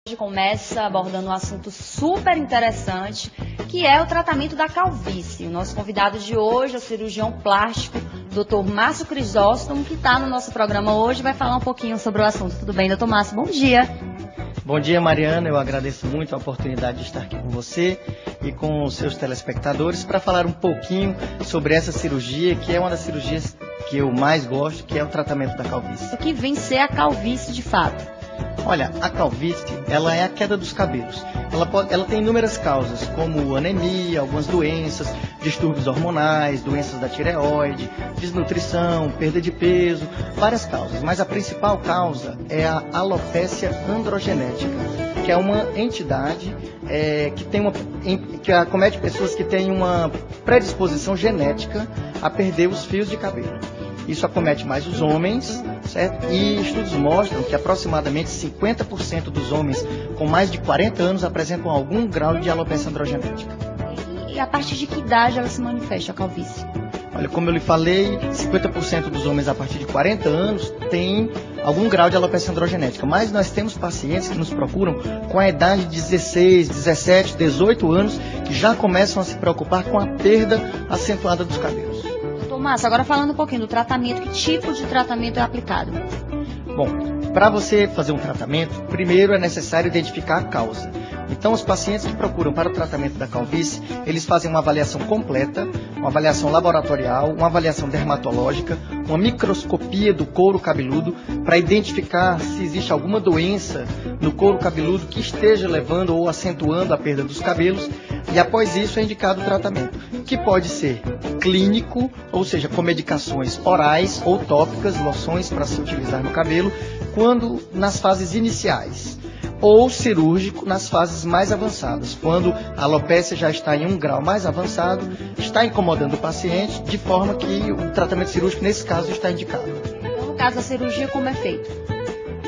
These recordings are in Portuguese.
Hoje começa abordando um assunto super interessante, que é o tratamento da calvície. O nosso convidado de hoje é o cirurgião plástico, Dr. Márcio Crisóstomo, que está no nosso programa hoje e vai falar um pouquinho sobre o assunto. Tudo bem, doutor Márcio? Bom dia. Bom dia, Mariana. Eu agradeço muito a oportunidade de estar aqui com você e com os seus telespectadores para falar um pouquinho sobre essa cirurgia, que é uma das cirurgias que eu mais gosto, que é o tratamento da calvície. O que vem ser a calvície de fato? Olha, a calvície, ela é a queda dos cabelos. Ela tem inúmeras causas, como anemia, algumas doenças, distúrbios hormonais, doenças da tireoide, desnutrição, perda de peso, várias causas. Mas a principal causa é a alopécia androgenética, que é uma entidade que acomete pessoas que têm uma predisposição genética a perder os fios de cabelo. Isso acomete mais os homens, certo? E estudos mostram que aproximadamente 50% dos homens com mais de 40 anos apresentam algum grau de alopecia androgenética. E a partir de que idade ela se manifesta, a calvície? Olha, como eu lhe falei, 50% dos homens a partir de 40 anos têm algum grau de alopecia androgenética. Mas nós temos pacientes que nos procuram com a idade de 16, 17, 18 anos, que já começam a se preocupar com a perda acentuada dos cabelos. Márcio, agora falando um pouquinho do tratamento, que tipo de tratamento é aplicado? Bom, para você fazer um tratamento, primeiro é necessário identificar a causa. Então, os pacientes que procuram para o tratamento da calvície, eles fazem uma avaliação completa, uma avaliação laboratorial, uma avaliação dermatológica, uma microscopia do couro cabeludo para identificar se existe alguma doença no couro cabeludo que esteja levando ou acentuando a perda dos cabelos, e após isso é indicado o tratamento, que pode ser clínico, ou seja, com medicações orais ou tópicas, loções para se utilizar no cabelo, quando nas fases iniciais, ou cirúrgico nas fases mais avançadas, quando a alopécia já está em um grau mais avançado, está incomodando o paciente, de forma que o tratamento cirúrgico, nesse caso, está indicado. Então, no caso da cirurgia, como é feito?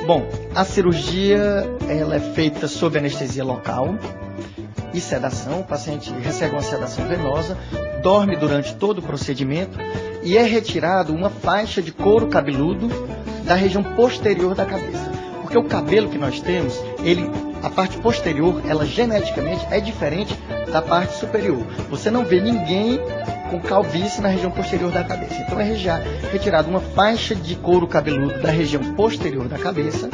Bom, a cirurgia ela é feita sob anestesia local e sedação. O paciente recebe uma sedação venosa, dorme durante todo o procedimento e é retirado uma faixa de couro cabeludo da região posterior da cabeça. Porque o cabelo que nós temos, a parte posterior, ela geneticamente é diferente da parte superior. Você não vê ninguém com calvície na região posterior da cabeça. Então é retirada uma faixa de couro cabeludo da região posterior da cabeça.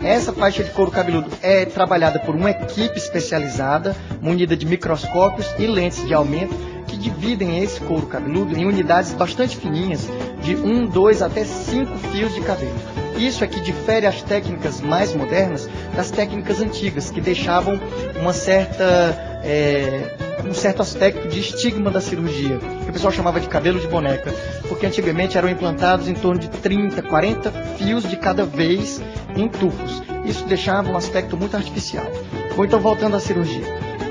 Essa faixa de couro cabeludo é trabalhada por uma equipe especializada, munida de microscópios e lentes de aumento, que dividem esse couro cabeludo em unidades bastante fininhas, de 1, 2 até 5 fios de cabelo. Isso é que difere as técnicas mais modernas das técnicas antigas, que deixavam um certo aspecto de estigma da cirurgia, que o pessoal chamava de cabelo de boneca, porque antigamente eram implantados em torno de 30, 40 fios de cada vez em tufos. Isso deixava um aspecto muito artificial. Bom, então voltando à cirurgia.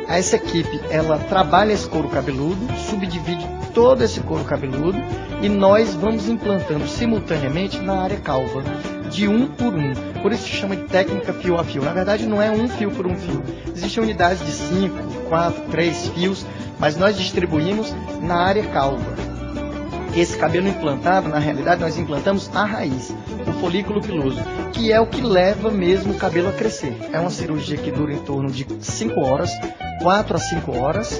Essa equipe, ela trabalha esse couro cabeludo, subdivide todo esse couro cabeludo e nós vamos implantando simultaneamente na área calva, de um por um. Por isso se chama de técnica fio a fio. Na verdade não é um fio por um fio. Existem unidades de 5, 4, 3 fios, mas nós distribuímos na área calva. Esse cabelo implantado, na realidade, nós implantamos a raiz, o folículo piloso, que é o que leva mesmo o cabelo a crescer. É uma cirurgia que dura em torno de 5 horas, 4 a 5 horas,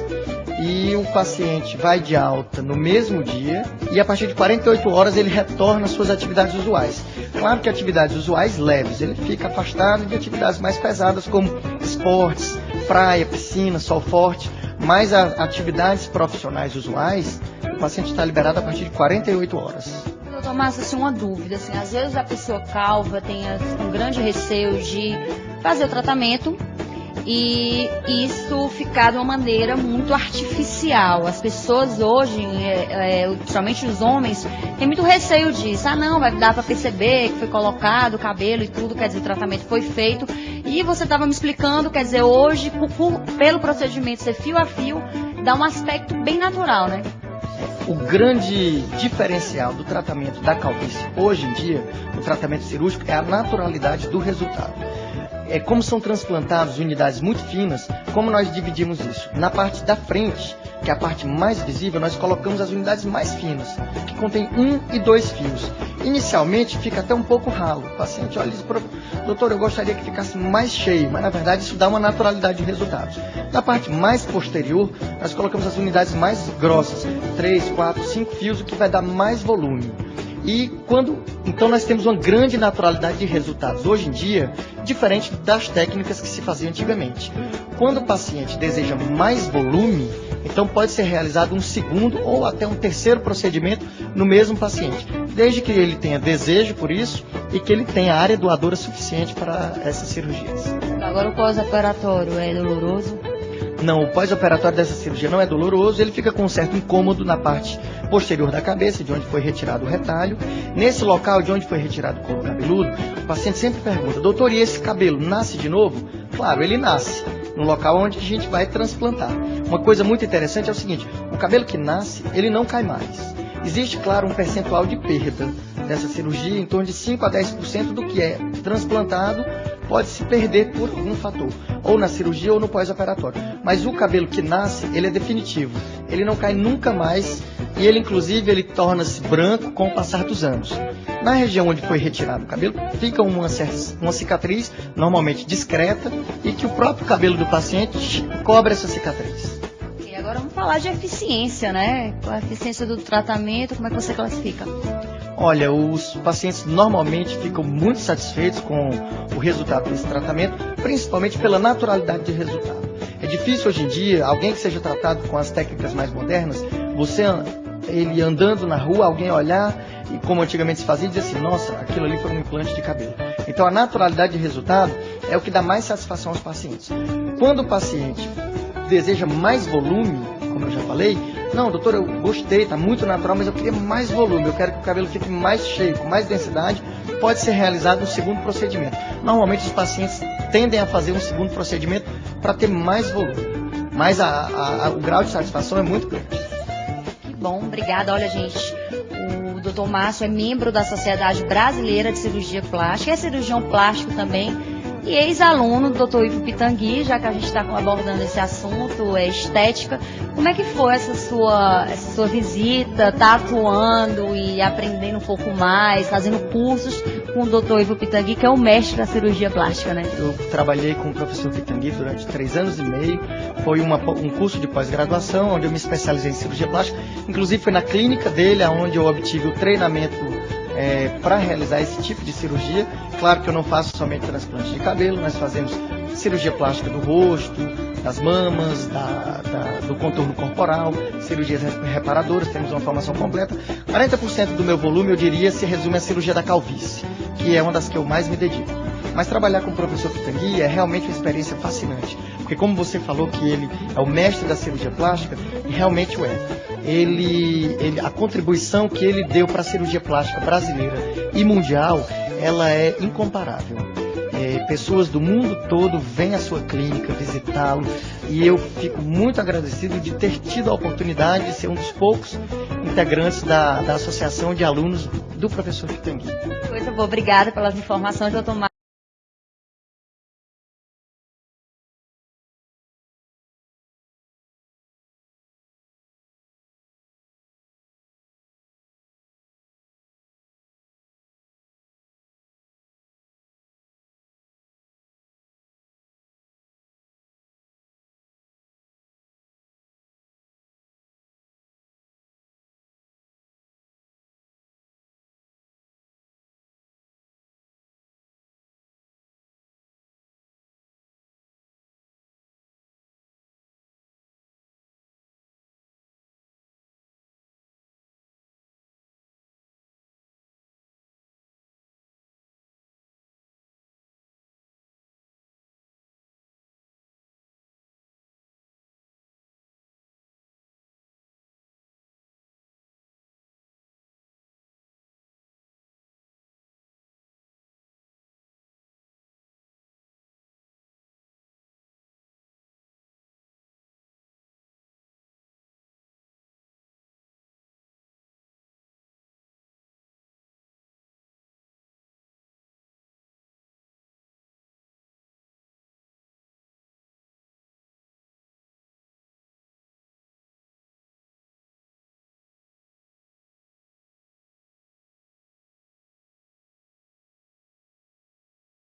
e o paciente vai de alta no mesmo dia, e a partir de 48 horas ele retorna às suas atividades usuais. Claro que atividades usuais leves, ele fica afastado de atividades mais pesadas, como esportes, praia, piscina, sol forte, mas as atividades profissionais usuais, o paciente está liberado a partir de 48 horas. Doutor Márcio, assim, uma dúvida, assim, às vezes a pessoa calva tem um grande receio de fazer o tratamento e isso ficar de uma maneira muito artificial. As pessoas hoje, principalmente os homens, têm muito receio disso. Ah, não, vai dar para perceber que foi colocado o cabelo e tudo, quer dizer, o tratamento foi feito. E você estava me explicando, quer dizer, hoje, pelo procedimento ser fio a fio, dá um aspecto bem natural, né? O grande diferencial do tratamento da calvície hoje em dia, o tratamento cirúrgico, é a naturalidade do resultado. como são transplantados unidades muito finas, como nós dividimos isso? Na parte da frente, que é a parte mais visível, nós colocamos as unidades mais finas, que contém 1 e 2 fios. Inicialmente fica até um pouco ralo. O paciente olha e diz, doutor, eu gostaria que ficasse mais cheio, mas na verdade isso dá uma naturalidade de resultados. Na parte mais posterior, nós colocamos as unidades mais grossas, 3, 4, 5 fios, o que vai dar mais volume. Então nós temos uma grande naturalidade de resultados hoje em dia, diferente das técnicas que se faziam antigamente. Quando o paciente deseja mais volume, então pode ser realizado um segundo ou até um terceiro procedimento no mesmo paciente, desde que ele tenha desejo por isso e que ele tenha área doadora suficiente para essas cirurgias. Agora o pós-operatório é doloroso? Não, o pós-operatório dessa cirurgia não é doloroso, ele fica com um certo incômodo na parte posterior da cabeça, de onde foi retirado o retalho. Nesse local de onde foi retirado o couro cabeludo, o paciente sempre pergunta, doutor, e esse cabelo nasce de novo? Claro, ele nasce no local onde a gente vai transplantar. Uma coisa muito interessante é o seguinte, o cabelo que nasce, ele não cai mais. Existe, claro, um percentual de perda dessa cirurgia, em torno de 5 a 10% do que é transplantado pode se perder por algum fator, ou na cirurgia ou no pós-operatório. Mas o cabelo que nasce, ele é definitivo, ele não cai nunca mais e ele, inclusive, ele torna-se branco com o passar dos anos. Na região onde foi retirado o cabelo, fica uma cicatriz, normalmente discreta, e que o próprio cabelo do paciente cobre essa cicatriz. E agora vamos falar de eficiência, né? Qual a eficiência do tratamento, como é que você classifica? Olha, os pacientes normalmente ficam muito satisfeitos com o resultado desse tratamento, principalmente pela naturalidade de resultado. É difícil hoje em dia, alguém que seja tratado com as técnicas mais modernas, ele andando na rua, alguém olhar, e como antigamente se fazia, e dizer assim, nossa, aquilo ali foi um implante de cabelo. Então a naturalidade de resultado é o que dá mais satisfação aos pacientes. Quando o paciente deseja mais volume, como eu já falei, não, doutor, eu gostei, está muito natural, mas eu queria mais volume, eu quero que o cabelo fique mais cheio, com mais densidade, pode ser realizado um segundo procedimento. Normalmente os pacientes tendem a fazer um segundo procedimento para ter mais volume, mas o grau de satisfação é muito grande. Que bom, obrigada. Olha, gente, o Dr. Márcio é membro da Sociedade Brasileira de Cirurgia Plástica, é cirurgião plástico também, e ex-aluno do Dr. Ivo Pitangui, já que a gente está abordando esse assunto, estética. Como é que foi essa sua visita, tá atuando e aprendendo um pouco mais, fazendo cursos com o Dr. Ivo Pitangui, que é o mestre da cirurgia plástica, né? Eu trabalhei com o professor Pitangui durante 3 anos e meio, foi um curso de pós-graduação, onde eu me especializei em cirurgia plástica, inclusive foi na clínica dele, onde eu obtive o treinamento para realizar esse tipo de cirurgia. Claro que eu não faço somente transplante de cabelo, nós fazemos cirurgia plástica do rosto, das mamas, do contorno corporal, cirurgias reparadoras, temos uma formação completa. 40% do meu volume, eu diria, se resume à cirurgia da calvície, que é uma das que eu mais me dedico. Mas trabalhar com o professor Pitangui é realmente uma experiência fascinante, porque como você falou que ele é o mestre da cirurgia plástica, e realmente o é. A contribuição que ele deu para a cirurgia plástica brasileira e mundial, ela é incomparável. Pessoas do mundo todo vêm à sua clínica visitá-lo e eu fico muito agradecido de ter tido a oportunidade de ser um dos poucos integrantes da associação de alunos do professor Pitangui. Coisa boa, obrigada pelas informações, doutor Márcio.